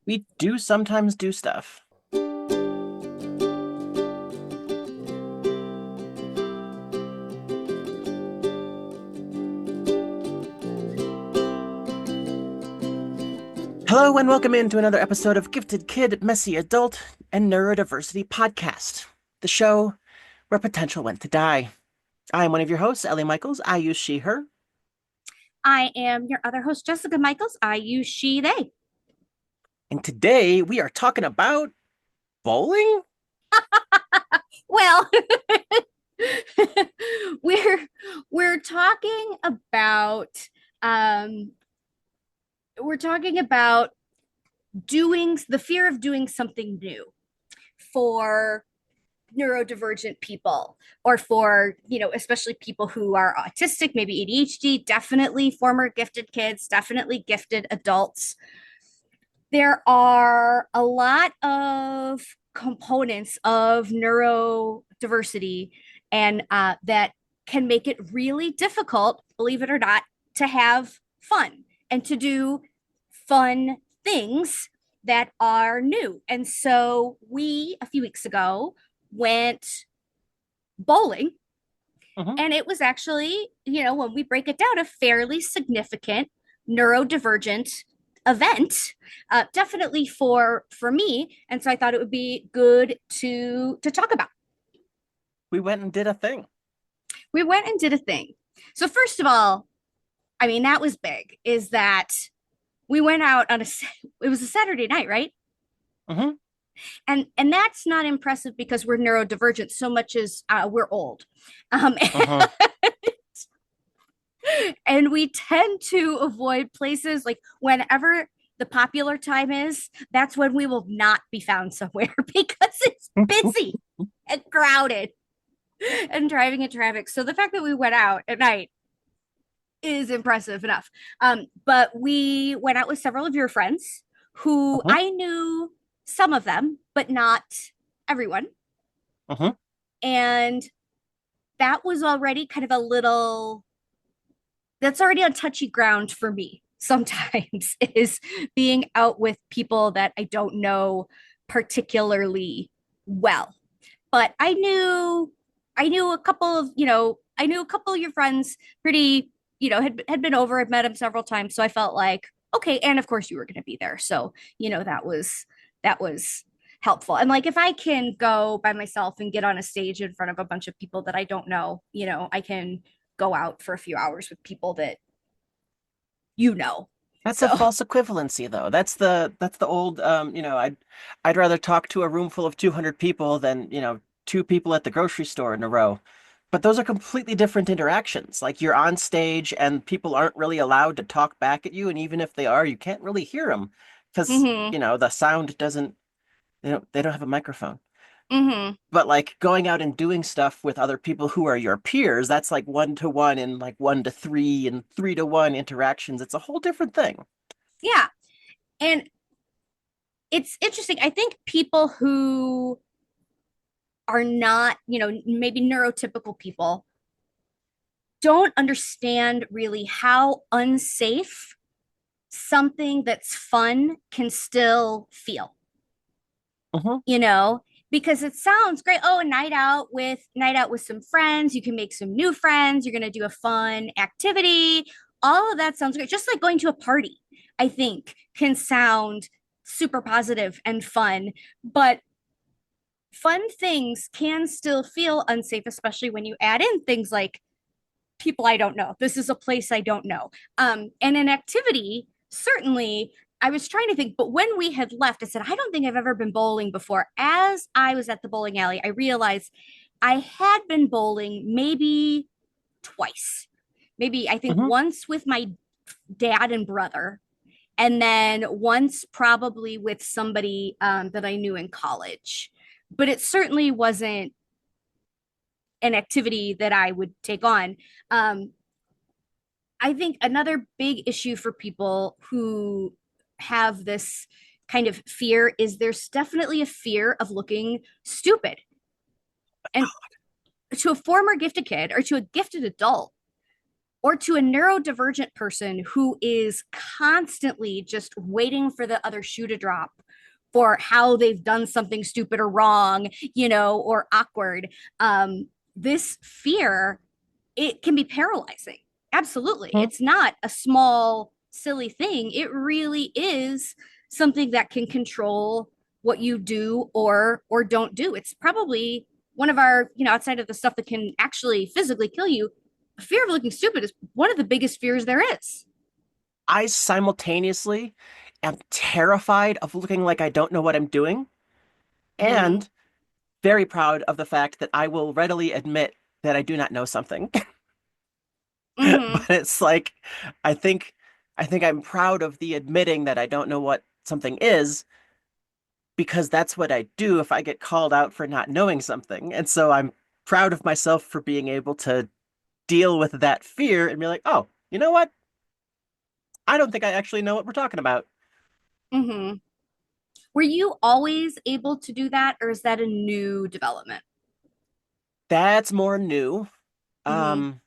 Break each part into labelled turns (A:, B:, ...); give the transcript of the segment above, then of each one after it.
A: We do sometimes do stuff. Hello and welcome into another episode of Gifted Kid, Messy Adult, and Neurodiversity Podcast, the show where potential went to die. I am one of your hosts, Ellie Michaels. I use she, her.
B: I am your other host, Jessica Michaels. I use she, they.
A: And today we are talking about bowling?
B: Well, we're we're talking about um we're talking about doing the fear of doing something new for neurodivergent people or for, especially people who are autistic, maybe ADHD, definitely former gifted kids, definitely gifted adults. There are a lot of components of neurodiversity and that can make it really difficult, believe it or not, to have fun and to do fun things that are new. And so we, a few weeks ago, went bowling.
A: Mhm.
B: And it was actually, when we break it down, a fairly significant neurodivergent event, definitely for me. And so I thought it would be good to talk about.
A: We went and did a thing.
B: We went and did a thing. So first of all, I mean that was big. Is that we went out on it was a Saturday night, right?
A: Hmm.
B: And that's not impressive because we're neurodivergent so much as we're old.
A: Hmm.
B: And we tend to avoid places like whenever the popular time is, that's when we will not be found somewhere because it's busy and crowded and driving in traffic. So the fact that we went out at night is impressive enough. But we went out with several of your friends who
A: Hmm.
B: I knew some of them, but not everyone.
A: Hmm.
B: And that was already kind of a little that's already on touchy ground for me sometimes is being out with people that I don't know particularly well. But I knew a couple of your friends pretty, had been over, had met him several times. So I felt like, okay, and of course you were gonna be there. So, that was helpful. And like if I can go by myself and get on a stage in front of a bunch of people that I don't know, I can go out for a few hours with people that you know.
A: That's a
B: So,
A: false equivalency, though. That's the old I'd rather talk to a room full of 200 people than, two people at the grocery store in a row. But those are completely different interactions. Like you're on stage and people aren't really allowed to talk back at you, and even if they are, you can't really hear them because,
B: mm-hmm,
A: the sound doesn't, they don't have a microphone.
B: mm-hmm.
A: But like going out and doing stuff with other people who are your peers, that's like 1-to-1 and like 1-to-3 and 3-to-1 interactions. It's a whole different thing.
B: Yeah. And it's interesting. I think people who are not, maybe neurotypical people don't understand really how unsafe something that's fun can still feel,
A: Hmm.
B: you know, because it sounds great. Oh, a night out with some friends, you can make some new friends, you're going to do a fun activity. All of that sounds great. Just like going to a party, I think can sound super positive and fun, but fun things can still feel unsafe, especially when you add in things like people I don't know. This is a place I don't know. And an activity, certainly, I was trying to think, but when we had left, I said, I don't think I've ever been bowling before. As I was at the bowling alley, I realized I had been bowling maybe twice. Maybe I think
A: Hmm.
B: once with my dad and brother, and then once probably with somebody that I knew in college. But it certainly wasn't an activity that I would take on. Um, I think another big issue for people who have this kind of fear is there's definitely a fear of looking stupid. And to a former gifted kid or to a gifted adult, or to a neurodivergent person who is constantly just waiting for the other shoe to drop for how they've done something stupid or wrong, or awkward. This fear, it can be paralyzing. Absolutely.
A: Mhm.
B: It's not a small, silly thing. It really is something that can control what you do or don't do. It's probably one of our, outside of the stuff that can actually physically kill you, fear of looking stupid is one of the biggest fears there is.
A: I simultaneously am terrified of looking like I don't know what I'm doing
B: Mm-hmm.
A: and very proud of the fact that I will readily admit that I do not know something.
B: Mm-hmm.
A: But it's like I think I think I'm proud of the admitting that I don't know what something is because that's what I do if I get called out for not knowing something. And so I'm proud of myself for being able to deal with that fear and be like, "Oh, you know what? I don't think I actually know what we're talking about."
B: Mm-hmm. Were you always able to do that, or is that a new development?
A: That's more new.
B: Mm-hmm.
A: Um,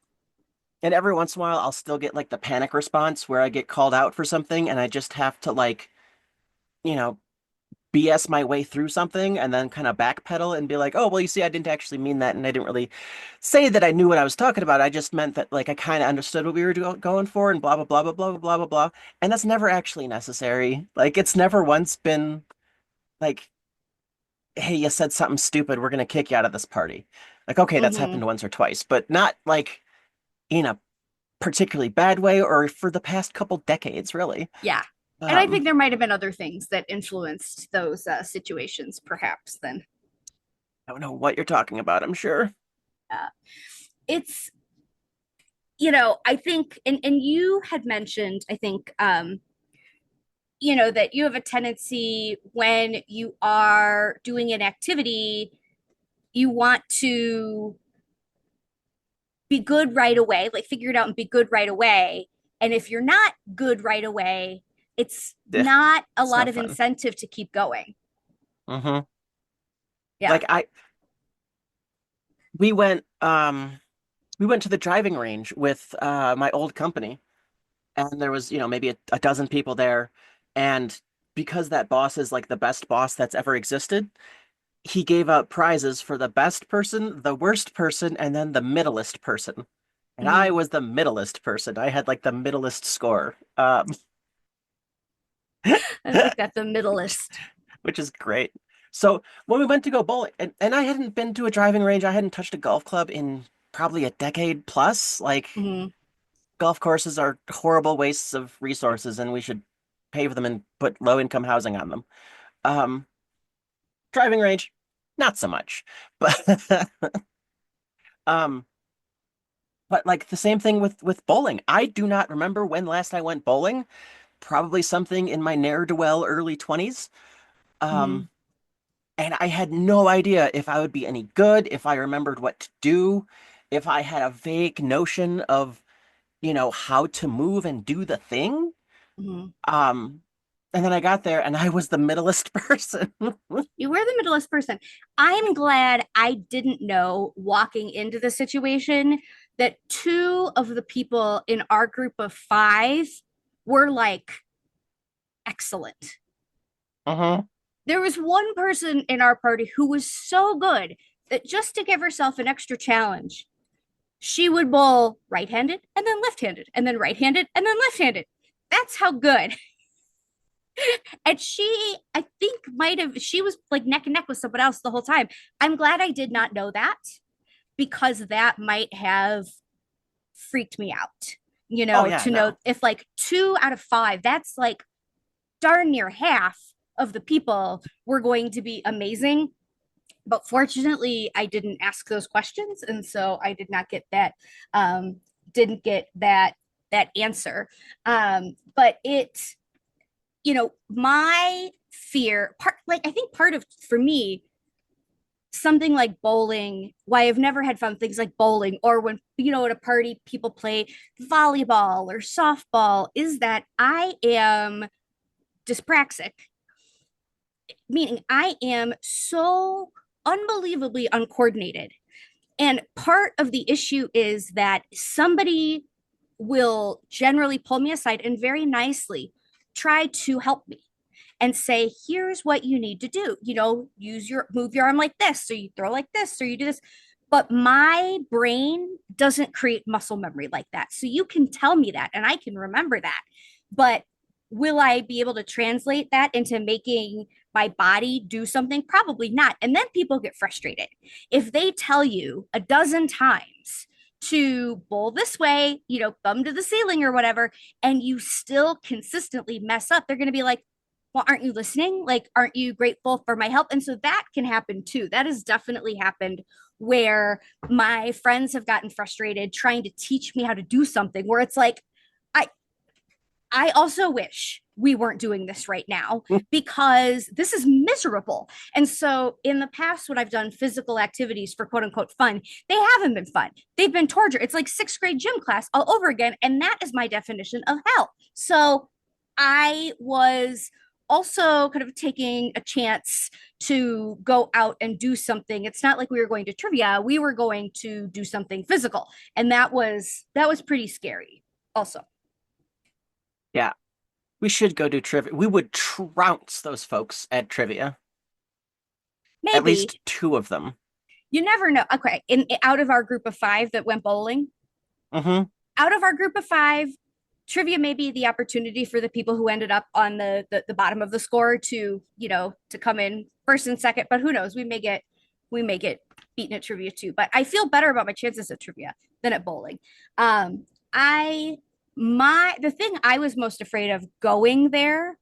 A: and every once in a while I'll still get like the panic response where I get called out for something and I just have to like, you know, BS my way through something and then kind of backpedal and be like, oh, well, you see, I didn't actually mean that. And I didn't really say that I knew what I was talking about. I just meant that, like, I kind of understood what we were going for and blah, blah, blah, blah, blah, blah, blah, blah. And that's never actually necessary. Like, it's never once been like, hey, you said something stupid. We're going to kick you out of this party. Like, okay, that's
B: Mm-hmm.
A: happened once or twice, but not like in a particularly bad way or for the past couple decades, really.
B: Yeah. And I
A: Um,
B: think there might have been other things that influenced those situations, perhaps, then.
A: I don't know what you're talking about, I'm sure.
B: Uh, it's, I think, and you had mentioned, I think, that you have a tendency when you are doing an activity, you want to be good right away, like figure it out and be good right away. And if you're not good right away, it's
A: Eh,
B: not a
A: it's
B: lot
A: no
B: of
A: fun.
B: incentive to keep going.
A: Hmm.
B: Yeah.
A: Like we went we went to the driving range with my old company and there was, maybe a dozen people there and because that boss is like the best boss that's ever existed, he gave out prizes for the best person, the worst person, and then the middleist person. And I
B: Mm-hmm.
A: was the middleist person. I had like the middleist score,
B: I like that, the middleist.
A: which is great. So when we went to go bowling, and I hadn't been to a driving range, I hadn't touched a golf club in probably a decade plus. Like
B: Mm-hmm.
A: golf courses are horrible wastes of resources, and we should pave them and put low income housing on them. Um, Driving range, not so much. But um, but like the same thing with bowling. I do not remember when last I went bowling. Probably something in my ne'er-do-well early 20s.
B: Mm-hmm.
A: Um, and I had no idea if I would be any good, if I remembered what to do, if I had a vague notion of, how to move and do the thing.
B: Mm-hmm.
A: Um, and then I got there and I was the middleist person.
B: You were the middleist person. I'm glad I didn't know walking into the situation that two of the people in our group of five were like excellent.
A: Uh-huh.
B: There was one person in our party who was so good that just to give herself an extra challenge, she would bowl right handed and then left handed and then right handed and then left handed. That's how good. And she, I think, she was like neck and neck with someone else the whole time. I'm glad I did not know that because that might have freaked me out,
A: Oh yeah,
B: to know
A: no.
B: if like two out of five, that's like darn near half of the people were going to be amazing. But fortunately, I didn't ask those questions. And so I did not get that, didn't get that answer. But my fear part, like I think part of for me, something like bowling, why I've never had fun things like bowling, or when at a party people play volleyball or softball, is that I am dyspraxic, meaning I am so unbelievably uncoordinated. And part of the issue is that somebody will generally pull me aside and very nicely try to help me and say, here's what you need to do. Move your arm like this, or you throw like this, or you do this. But my brain doesn't create muscle memory like that. So you can tell me that and I can remember that. But will I be able to translate that into making my body do something? Probably not. And then people get frustrated. If they tell you a dozen times to bowl this way, thumb to the ceiling or whatever, and you still consistently mess up, they're going to be like, well, aren't you listening? Like, aren't you grateful for my help? And so that can happen too. That has definitely happened where my friends have gotten frustrated trying to teach me how to do something where it's like, I I also wish we weren't doing this right now because this is miserable. And so in the past, when I've done physical activities for quote unquote fun, they haven't been fun. They've been torture. It's like sixth grade gym class all over again. And that is my definition of hell. So I was also kind of taking a chance to go out and do something. It's not like we were going to trivia, we were going to do something physical. And that was pretty scary also.
A: Yeah, we should go do trivia. We would trounce those folks at trivia. At
B: Maybe.
A: least two of them.
B: You never know. Okay, in out of our group of five that went bowling,
A: Mm-hmm.
B: out of our group of five, trivia may be the opportunity for the people who ended up on the bottom of the score to to come in first and second. But who knows? We may get beaten at trivia too. But I feel better about my chances at trivia than at bowling. I my the thing I was most afraid of going there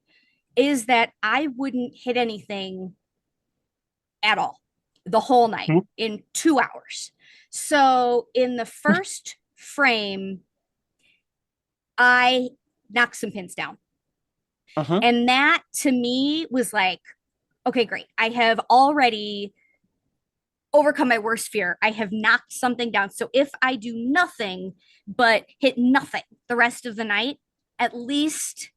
B: is that I wouldn't hit anything at all the whole night in 2 hours. So in the first frame, I knocked some pins down.
A: Mm-hmm.
B: And that to me was like, okay, great. I have already overcome my worst fear. I have knocked something down. So if I do nothing but hit nothing the rest of the night, at least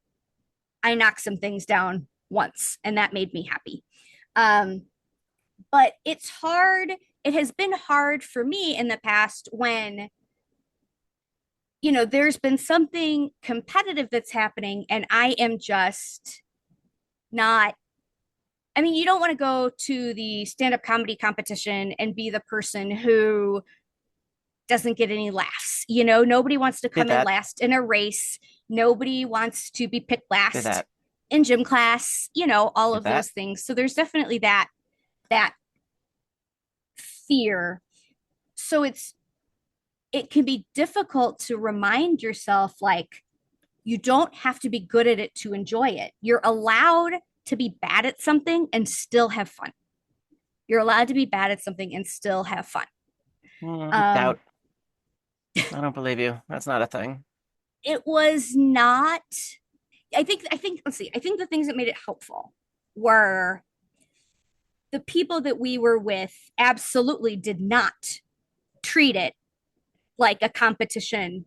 B: I knocked some things down once. And that made me happy. Um, but it's hard. It has been hard for me in the past when, there's been something competitive that's happening and I am just not. I mean, you don't want to go to the stand up comedy competition and be the person who doesn't get any laughs. Nobody wants to
A: Did
B: come in
A: that.
B: last in a race. Nobody wants to be picked
A: Did
B: last
A: that.
B: in gym class, all
A: Did
B: of
A: that.
B: those things. So there's definitely that fear. So it can be difficult to remind yourself like you don't have to be good at it to enjoy it. You're allowed to be bad at something and still have fun. You're allowed to be bad at something and still have fun. Um,
A: Doubt. I don't believe you. That's not a thing.
B: it was not. I think. Let's see. I think the things that made it helpful were the people that we were with. Absolutely did not treat it like a competition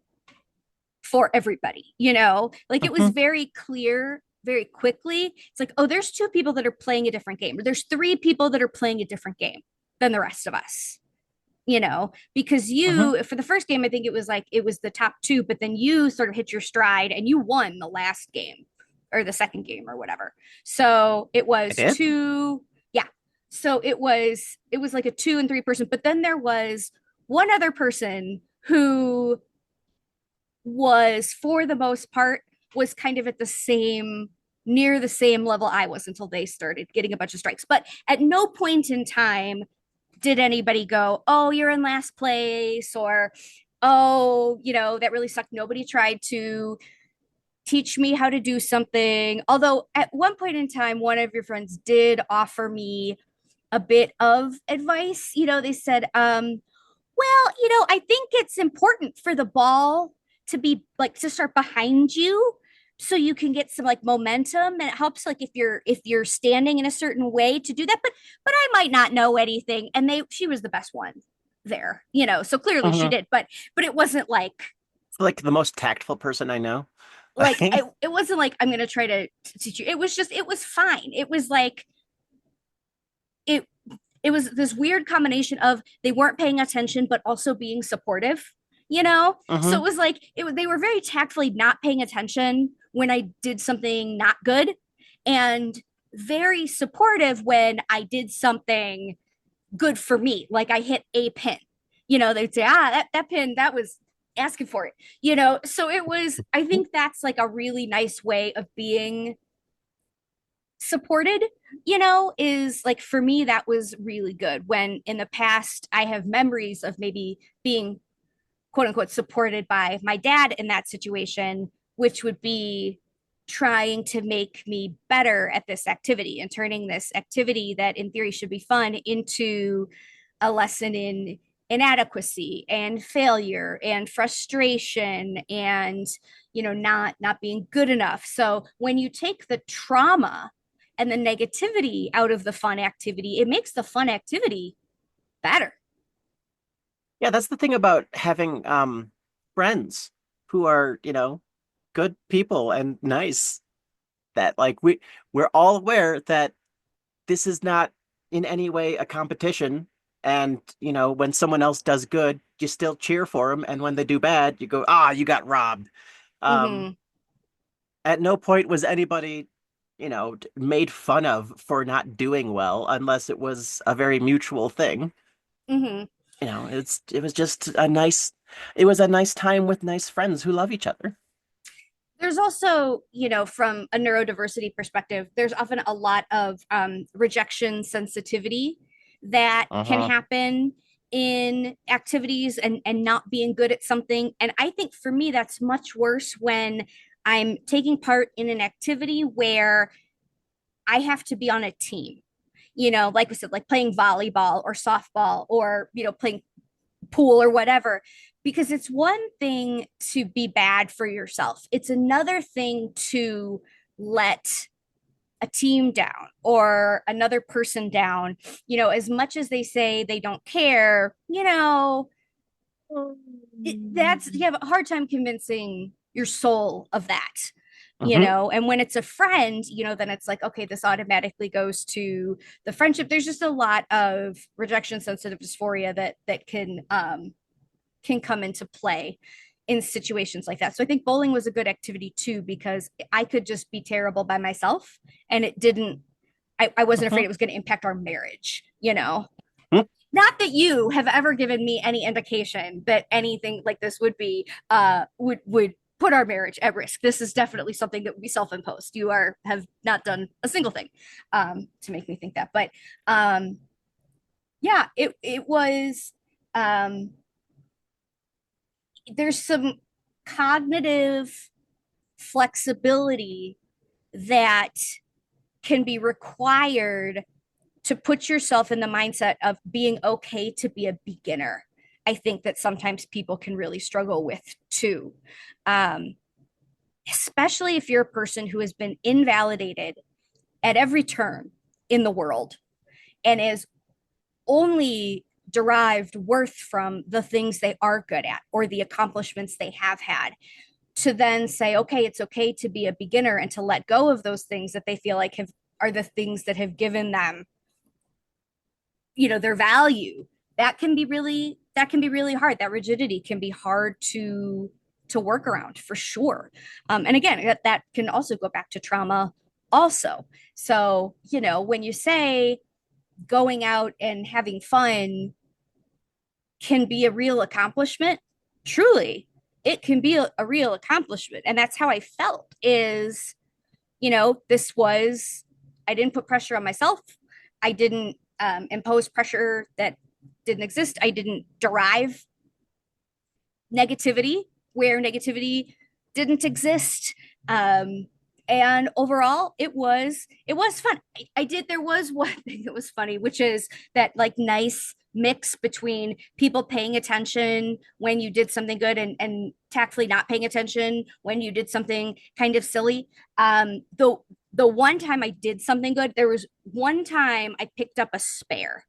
B: for everybody, like it was
A: Mm-hmm.
B: very clear very quickly. It's like, oh, there's two people that are playing a different game, or there's three people that are playing a different game than the rest of us, because
A: Mm-hmm.
B: you, for the first game, I think it was like it was the top two, but then you sort of hit your stride and you won the last game or the second game or whatever. So it
A: I
B: was
A: did?
B: two, yeah. So it was like a 2 and 3 person, but then there was one other person who was for the most part was kind of at the same near the same level I was until they started getting a bunch of strikes. But at no point in time did anybody go, "Oh, you're in last place," or "Oh, that really sucked." Nobody tried to teach me how to do something. Although at one point in time, one of your friends did offer me a bit of advice. They said, well, I think it's important for the ball to be like to start behind you so you can get some like momentum, and it helps like if you're standing in a certain way to do that. But I might not know anything, and she was the best one there, so clearly she
A: Mm-hmm.
B: did, but it wasn't
A: Like the most tactful person I know.
B: it wasn't like I'm going to try to teach you. It was just it was fine. It was like it was this weird combination of they weren't paying attention but also being supportive. you know? So
A: Hmm.
B: it was like they were very tactfully not paying attention when I did something not good, and very supportive when I did something good for me. Like I hit a pin. They'd say, that pin, that was asking for it. So it was, I think that's like a really nice way of being supported, is like for me, that was really good. When in the past, I have memories of maybe being quote unquote supported by my dad in that situation, which would be trying to make me better at this activity and turning this activity that in theory should be fun into a lesson in inadequacy and failure and frustration and not being good enough. So when you take the trauma and the negativity out of the fun activity, it makes the fun activity better.
A: Yeah, that's the thing about having friends who are, good people and nice, that like we're all aware that this is not in any way a competition. And, when someone else does good, you still cheer for them. And when they do bad, you go, ah, you got robbed. Um,
B: Mm-hmm.
A: at no point was anybody, made fun of for not doing well, unless it was a very mutual thing.
B: Mm-hmm.
A: It was just it was a nice time with nice friends who love each other.
B: There's also, from a neurodiversity perspective, there's often a lot of rejection sensitivity that can
A: Uh-huh.
B: happen in activities and not being good at something. And I think for me, that's much worse when I'm taking part in an activity where I have to be on a team. Like we said, like playing volleyball or softball or, playing pool or whatever, because it's one thing to be bad for yourself. It's another thing to let a team down or another person down. As much as they say they don't care, that's you have a hard time convincing your soul of that.
A: Hmm.
B: And when it's a friend, then it's like, okay, this automatically goes to the friendship. There's just a lot of rejection sensitive dysphoria that can come into play in situations like that. So I think bowling was a good activity too, because I could just be terrible by myself and it didn't, I wasn't afraid
A: Hmm.
B: it was going to impact our marriage. Not that you have ever given me any indication that anything like this would put our marriage at risk. This is definitely something that would be self-imposed. You have not done a single thing to make me think that. But yeah, it was um there's some cognitive flexibility that can be required to put yourself in the mindset of being okay to be a beginner. I think that sometimes people can really struggle with too. Um, Especially if you're a person who has been invalidated at every turn in the world and is only derived worth from the things they are good at or the accomplishments they have had, to then say, okay, it's okay to be a beginner and to let go of those things that they feel like have are the things that have given them, their value. That can be really hard. That rigidity can be hard to work around for sure. And again, that can also go back to trauma also. So, when you say going out and having fun can be a real accomplishment, truly, it can be a real accomplishment. And that's how I felt is, this was, I didn't put pressure on myself. I didn't impose pressure that didn't exist. I didn't derive negativity where negativity didn't exist. Um, and overall, it was fun. I did. There was one thing that was funny, which is that like nice mix between people paying attention when you did something good and tactfully not paying attention when you did something kind of silly. The one time I did something good, there was one time I picked up a spare,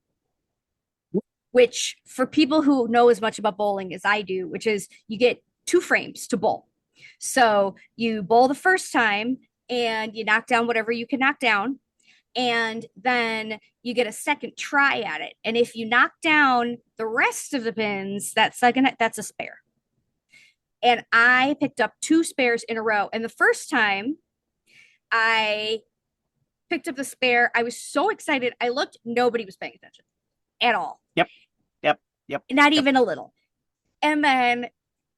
B: which for people who know as much about bowling as I do, which is you get two frames to bowl. So you bowl the first time and you knock down whatever you can knock down. And then you get a second try at it. And if you knock down the rest of the pins, that's a spare. and I picked up two spares in a row. And the first time I picked up the spare, I was so excited. I looked, nobody was paying attention at all,
A: Yep. Yep. Yep.
B: not
A: Yep.
B: even a little. And then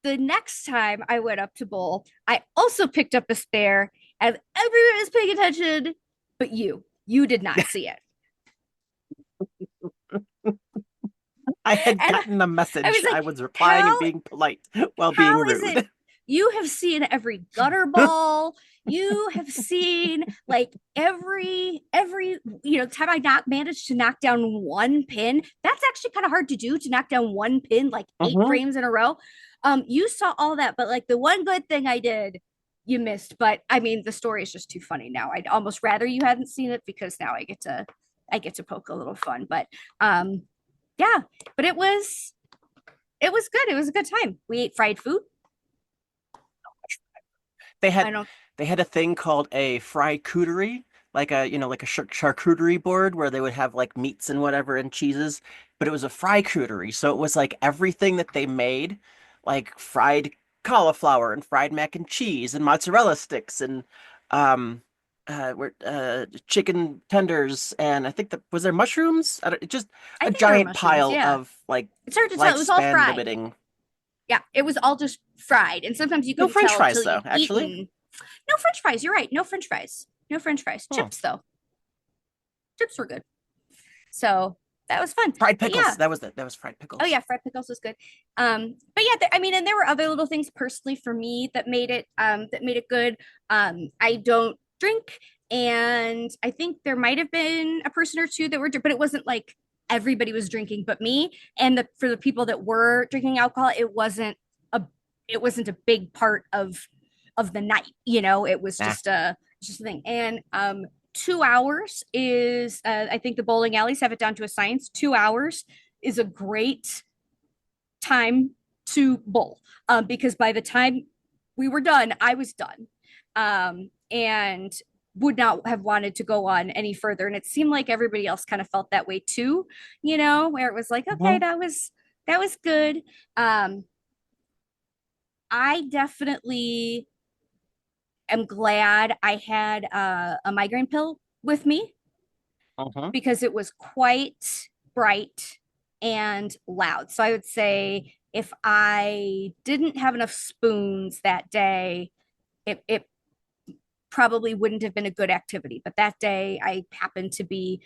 B: the next time I went up to bowl, I also picked up a spare, and everyone was paying attention, but you did not see it.
A: I had
B: And
A: gotten a
B: I was
A: message. I
B: like,
A: was replying and
B: how
A: being polite while being
B: how is it
A: rude.
B: you have seen every gutter ball, you have seen like every time I not managed to knock down one pin. That's actually kind of hard to do, to knock down one pin like eight
A: Hmm.
B: frames in a row. You saw all that, but like the one good thing I did, you missed. But I mean, the story is just too funny now. I'd almost rather you hadn't seen it, because now I get to poke a little fun. But yeah, but it was good. It was a good time. We ate fried food.
A: They
B: I
A: had
B: don't.
A: they had a thing called a charcuterie, like a like a charcuterie board where they would have like meats and whatever and cheeses, but it was a charcuterie, so it was like everything that they made, like fried cauliflower and fried mac and cheese and mozzarella sticks and chicken tenders, and I think that was there mushrooms. I don't, just
B: I
A: a
B: think there were
A: giant
B: mushrooms.
A: pile
B: Yeah,
A: of like
B: it's hard to tell. It was all
A: lifespan
B: fried.
A: limiting.
B: Yeah, it was all just fried, and sometimes you
A: No
B: couldn't
A: French
B: tell
A: fries
B: until
A: though,
B: you'd
A: actually.
B: eaten. No French fries. You're right. No French fries. No French fries.
A: Hmm.
B: Chips though. Chips were good. So that was fun.
A: Fried
B: But
A: pickles.
B: yeah.
A: That was fried
B: Oh
A: pickles.
B: yeah, fried pickles was good. But yeah, I mean, and there were other little things personally for me that made it good. I don't drink, and I think there might have been a person or two that were, but it wasn't like everybody was drinking but me. And for the people that were drinking alcohol, a it wasn't a big part of the night. It was
A: Nah.
B: just a thing. And 2 hours is, I think the bowling alleys have it down to a science. 2 hours is a great time to bowl, because by the time we were done, I was done, and would not have wanted to go on any further. And it seemed like everybody else kind of felt that way too, where it was like, okay,
A: Mhm.
B: that was good. I definitely am glad I had a migraine pill with me,
A: Mhm.
B: because it was quite bright and loud. So I would say if I didn't have enough spoons that day, it probably wouldn't have been a good activity. But that day I happened to be,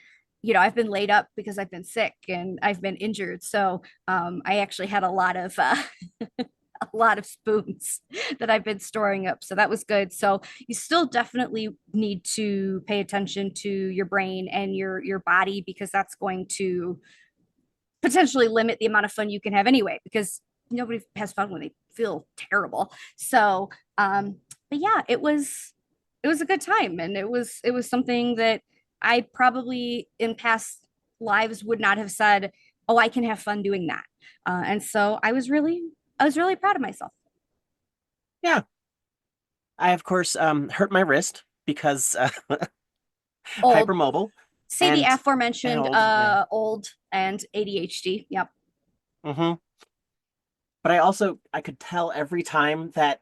B: I've been laid up because I've been sick and I've been injured. So I actually had a lot of a lot of spoons that I've been storing up. So that was good. So you still definitely need to pay attention to your brain and your body, because that's going to potentially limit the amount of fun you can have anyway, because nobody has fun when they feel terrible. So but yeah, it was a good time, and it was something that I probably in past lives would not have said, oh, I can have fun doing that. And so I was really proud of myself.
A: Yeah. I of course hurt my wrist because
B: Old,
A: hypermobile
B: say the
A: and
B: aforementioned
A: old. Yeah.
B: old and ADHD. Yep.
A: Hmm. But I could tell every time that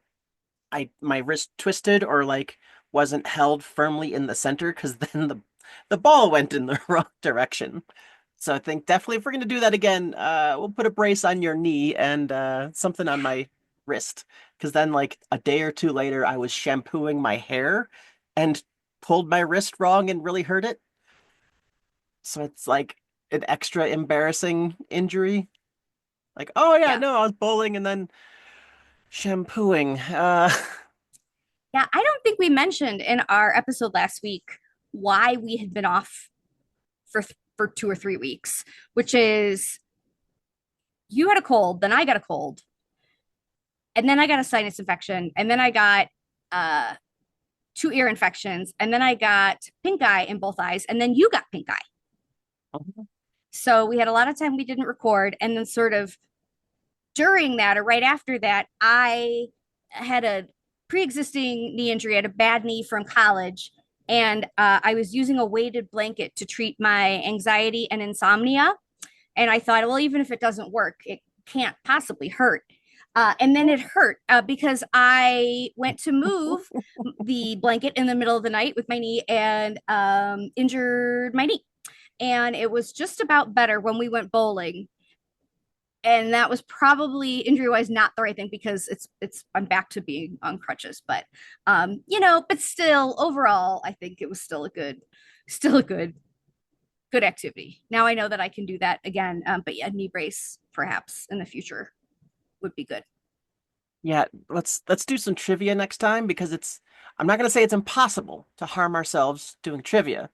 A: I my wrist twisted or like wasn't held firmly in the center because then the ball went in the wrong direction. So I think definitely if we're gonna do that again, we'll put a brace on your knee and something on my wrist. Because then like a day or two later, I was shampooing my hair and pulled my wrist wrong and really hurt it. So it's like an extra embarrassing injury. Like, oh yeah,
B: Yeah.
A: no, I was bowling and then shampooing.
B: Yeah. I don't think we mentioned in our episode last week why we had been off for 2 or 3 weeks, which is you had a cold, then I got a cold, and then I got a sinus infection, and then I got uh, two ear infections, and then I got pink eye in both eyes, and then you got pink eye. So we had a lot of time we didn't record, and then sort of during that or right after that, I had a pre-existing knee injury. I had a bad knee from college, and I was using a weighted blanket to treat my anxiety and insomnia. And I thought, well, even if it doesn't work, it can't possibly hurt. And then it hurt because I went to move the blanket in the middle of the night with my knee and injured my knee. And it was just about better when we went bowling. And that was probably injury wise not the right thing because it's I'm back to being on crutches. But but still overall, I think it was still a good activity. Now I know that I can do that again. But yeah, knee brace perhaps in the future would be good.
A: Yeah, let's do some trivia next time because I'm not going to say it's impossible to harm ourselves doing trivia.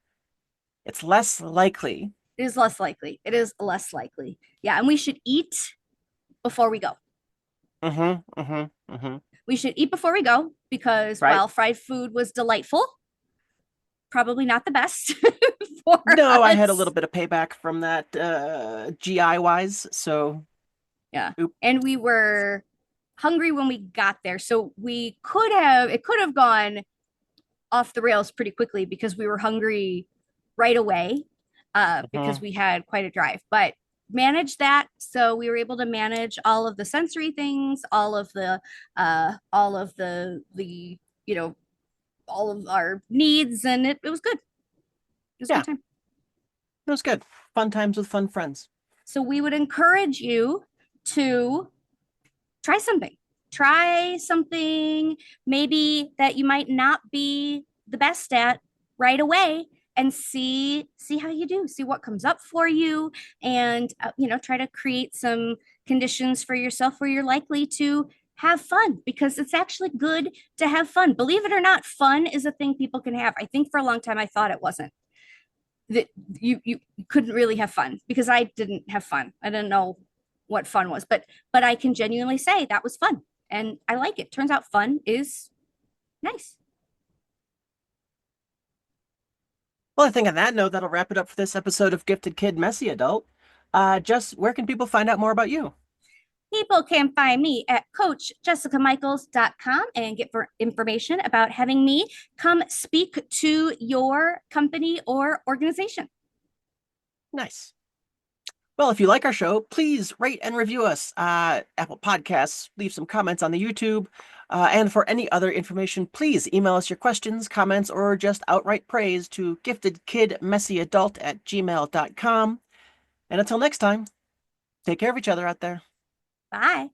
A: It's less likely.
B: It is less likely. It is less likely. Yeah, and we should eat before we go.
A: Mm-hmm, mm-hmm, mm-hmm.
B: We should eat before we go because
A: Right?
B: while fried food was delightful, probably not the best for
A: No, I had a
B: us.
A: little bit of payback from that GI wise, so
B: Yeah.
A: oop.
B: And we were hungry when we got there. So it could have gone off the rails pretty quickly because we were hungry right away because
A: Mhm.
B: we had quite a drive. But manage that. So we were able to manage all of the sensory things, all of the, you know, all of our needs. And it was good. It was a good
A: Yeah,
B: time.
A: it was good. Fun times with fun friends.
B: So we would encourage you to try something. Try something maybe that you might not be the best at right away and see how you do. See what comes up for you and try to create some conditions for yourself where you're likely to have fun because it's actually good to have fun. Believe it or not, fun is a thing people can have. I think for a long time I thought it wasn't that you couldn't really have fun because I didn't have fun. I didn't know what fun was, but I can genuinely say that was fun and I like it. Turns out fun is nice.
A: Well, I think on that note, that'll wrap it up for this episode of Gifted Kid, Messy Adult. Jess, where can people find out more about you?
B: People can find me at coachjessicamichaels.com and get for information about having me come speak to your company or organization.
A: Nice. Well, if you like our show, please rate and review us. Apple Podcasts, leave some comments on the YouTube. And for any other information, please email us your questions, comments, or just outright praise to giftedkidmessyadult@gmail.com. And until next time, take care of each other out there.
B: Bye.